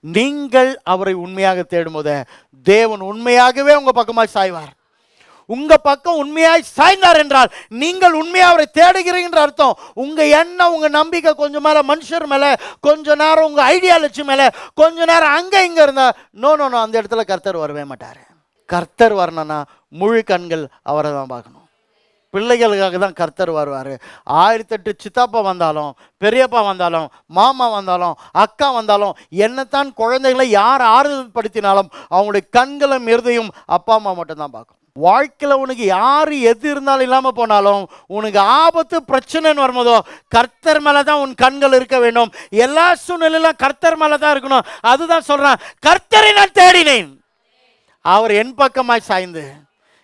நீங்கள் அவரை உண்மையாக தேடும்போது தேவன் உண்மையாகவே உங்க பக்கமாய் சாய்வார். உங்க பக்கம் உண்மையாய் சாய்ந்தார் என்றால் நீங்கள் உண்மையா அவரை தேடுகிறீங்கன்ற அர்த்தம். உங்க எண்ணம், உங்க நம்பிக்கை கொஞ்சம் மேல மனுஷர் மேல, கொஞ்ச நேரம் உங்க ஐடியாலஜி மேல, கொஞ்ச நேரம் அங்க இங்க இருந்தா நோ, அந்த இடத்துல கர்த்தர் வரவே மாட்டாரு. கர்த்தர் வரணும்னா முழு கண்கள் அவரை தான் பார்க்கணும். பிள்ளைகளுக்காக தான் கர்த்தர் வருவார். 1008 சித்தாப்பா வந்தாலும், பெரியப்பா வந்தாலும், மாமா வந்தாலும், அக்கா வந்தாலும், என்னத்தான் குழந்தைகளை யார் ஆறுதல் படுத்தினாலும் அவங்களுடைய கண்களும் இருதையும் அப்பா அம்மா மட்டும்தான் பார்க்கும். வாழ்க்கையில் உனக்கு யார் எது இருந்தாலும் இல்லாமல் போனாலும், உனக்கு ஆபத்து பிரச்சனைன்னு வரும்போதோ கர்த்தர் மேலே தான் உன் கண்கள் இருக்க வேண்டும். எல்லா சூழ்நிலையிலும் கர்த்தர் மேலே தான் இருக்கணும். அதுதான் சொல்கிறான், கர்த்தரை நான் தேடினேன், அவர் என் பக்கமாய் சாய்ந்து,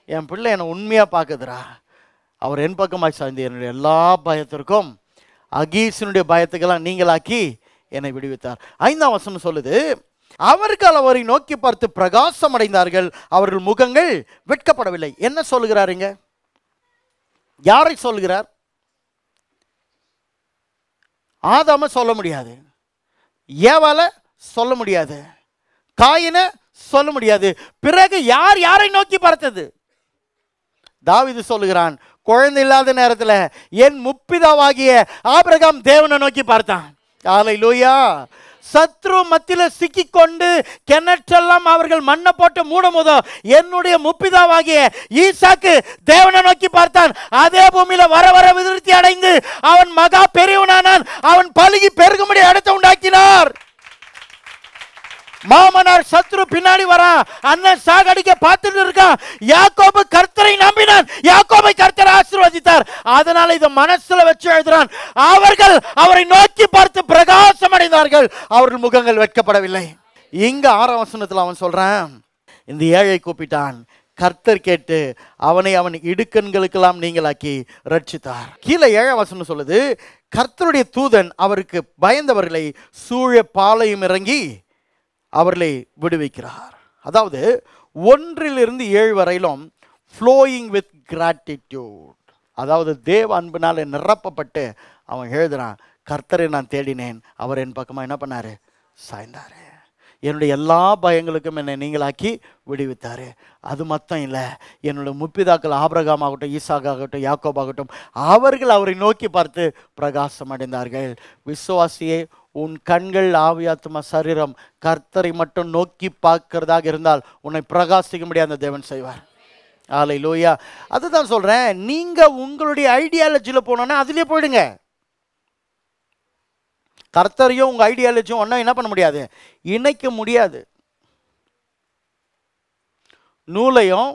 என் பிள்ளை என்னை உண்மையாக பார்க்குதுரா, அவர் என் பக்கமாய் சாய்ந்து என்னுடைய எல்லா பயத்திற்கும், அகீசனுடைய பயத்துக்கெல்லாம் நீங்களாக்கி என்னை விடுவித்தார். 5ஆம் வசனம் சொல்லுது, அவர்கள் அவரை நோக்கி பார்த்து பிரகாசம் அடைந்தார்கள், அவர்கள் முகங்கள் வெட்கப்படவில்லை. என்ன சொல்லுகிறாருங்க? யாரை சொல்லுகிறார்? ஆதாம சொல்ல முடியாது, ஏவால சொல்ல முடியாது, காயினை சொல்ல முடியாது. பிறகு யார் யாரை நோக்கி பார்த்தது? தாவீது சொல்லுகிறான், குழந்தை இல்லாத நேரத்தில் என் முப்பிதாவாகிய ஆபிரகாம் தேவனை நோக்கி பார்த்தான். அல்லேலூயா. சத்ரு மத்தியில் சிக்கிக்கொண்டு கிணற்றெல்லாம் அவர்கள் மண்ணை போட்டு மூடும் போதோ என்னுடைய முப்பிதாவாகிய ஈசாக்கு தேவனை நோக்கி பார்த்தான். அதே பூமியில வர வர விருத்தி அடைந்து அவன் மகா பெரியவனானான். அவன் பலுகி பெருகும்படி இடத்தை உண்டாக்கினார். மாமனார் சத்ரு பின்னாடி வரான், அண்ணன் சாகடிக்க பார்த்துட்டு இருக்கான். யாக்கோபு கர்த்தரை நம்பினான், யாக்கோபை கர்த்தர் ஆசீர்வதித்தார். அதனால இதை மனசுல வச்சு எழுதுறான், அவர்கள் அவரை நோக்கி பார்த்து பிரகாசம் அடைந்தார்கள், அவர்கள் முகங்கள் வெட்கப்படவில்லை. இங்க 6ஆம் வசனத்துல அவன் சொல்றான், இந்த ஏழை கூப்பிட்டான், கர்த்தர் கேட்டு அவனை அவன் இடுக்கண்களுக்கெல்லாம் நீங்களாக்கி ரட்சித்தார். கீழே 7ஆம் வசனம் சொல்லுது, கர்த்தருடைய தூதன் அவருக்கு பயந்தவர்களை சூழ பாளையம் இறங்கி அவர்களை விடுவிக்கிறார். அதாவது 1 to 7 வரையிலும் flowing with gratitude, அதாவது தேவ அன்பினால நிரப்பப்பட்டு அவன் எழுதுறான், கர்த்தரை நான் தேடினேன், அவர் என் பக்கமாக என்ன பண்ணாரு? சாய்ந்தாரு. என்னுடைய எல்லா பயங்களுக்கும் என்னை நீங்களாக்கி விடுவித்தாரு. அது மட்டும் இல்லை, என்னுடைய முற்பிதாக்கள் ஆபிரகாம் ஆகட்டும், ஈசாக் ஆகட்டும், யாக்கோப் ஆகட்டும், அவர்கள் அவரை நோக்கி பார்த்து பிரகாசம் அடைந்தார்கள். விசுவாசியே, உன் கண்கள், ஆவியாத்மா, சரீரம் கர்த்தரை மட்டும் நோக்கி பார்க்கிறதாக இருந்தால் உன்னை பிரகாசிக்க முடியாத தேவன் செய்வார். அல்லேலூயா. அதுதான் சொல்றேன், நீங்க உங்களுடைய ஐடியாலஜியில் போனோன்னா அதுலேயே போயிடுங்க. கர்த்தரையும் உங்க ஐடியாலஜியும் ஒன்றா என்ன பண்ண முடியாது? இணைக்க முடியாது. நூலையும்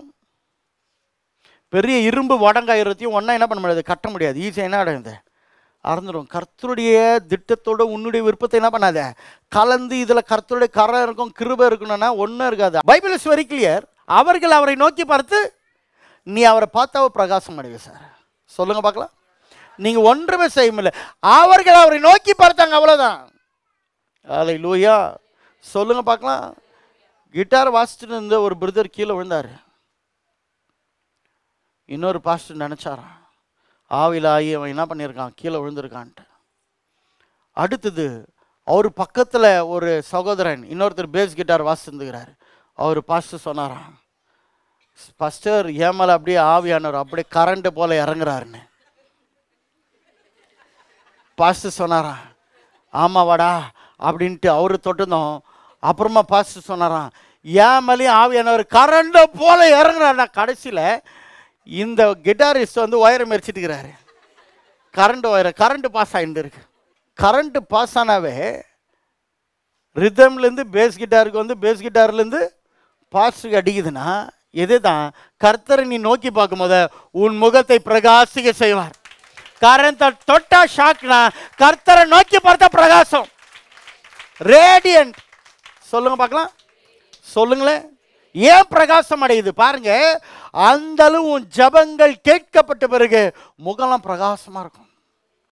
பெரிய இரும்பு வடங்காயிரத்தையும் ஒன்றா என்ன பண்ண முடியாது? கட்ட முடியாது. ஈஸியாக என்ன அடையுது? அறந்துடும். கர்த்தருடைய திட்டத்தோட உன்னுடைய விருப்பத்தை என்ன பண்ணாத கலந்து, இதில் கர்த்தருடைய கரை இருக்கும், கிருபை இருக்கணும்னா ஒன்றும் இருக்காது. Bible is very clear. அவர்கள் அவரை நோக்கி பார்த்து, நீ அவரை பார்த்தாவ பிரகாசம் அடைவே சார். சொல்லுங்க பார்க்கலாம். நீங்க ஒன்றுமே செய்ய முடியல, அவர்கள் அவரை நோக்கி பார்த்தாங்க, அவ்வளோதான். அல்லேலூயா. சொல்லுங்க பார்க்கலாம். கிட்டார் வாசிச்சுட்டு இருந்த ஒரு பிரதர் கீழே விழுந்தார். இன்னொரு பாஸ்டர் நினைச்சாராம், ஆவில ஆகி அவன் என்ன பண்ணியிருக்கான், கீழே விழுந்திருக்கான்ட்டு. அடுத்தது அவர் பக்கத்தில் ஒரு சகோதரன் இன்னொருத்தர் பேஸ் கிட்டார் வாசிச்சுருந்துக்கிறார். அவர் பாஸ்டர் சொன்னாராம், பாஸ்டர் ஏன் மேலே அப்படியே ஆவியானவர் அப்படியே கரண்ட் போல இறங்குறாருன்னு. பாஸ்டர் சொன்னாராம், ஆமாவாடா அப்படின்ட்டு அவரு தொட்டுந்தோம். அப்புறமா பாஸ்டர் சொன்னாராம், ஏன் மேலேயும் ஆவியானவர் கரண்ட் போல இறங்குறாருன்னா. கடைசியில் இந்த கிட்டாரிஸ்ட் வந்து ஒயரை மெரிச்சிட்டு இருக்கிறாரு. கரண்ட் ஒயரை, கரண்ட் பாஸ் ஆகிட்டு இருக்கு. கரண்ட் பாஸ் ஆனாவே ரிதம்லேருந்து பேஸ் கிட்டாருக்கு வந்து, பேஸ் கிட்டார்லேருந்து பாஸ்டருக்கு அடிக்குதுன்னா, இதுதான் கர்த்தரை நீ நோக்கி பார்க்கும் போது உன் முகத்தை பிரகாசிக்க செய்வார். கரண்ட தொட்டா ஷாக்னா, கர்த்தரை நோக்கி பார்த்தா பிரகாசம், ரேடியன்ட். சொல்லுங்க பார்க்கலாம், சொல்லுங்களேன். ஏன் பிரகாசம் அடையுது பாருங்க. அந்த அளவு உன் ஜபங்கள் கேட்கப்பட்ட பிறகு முகலாம் பிரகாசமா இருக்கும்.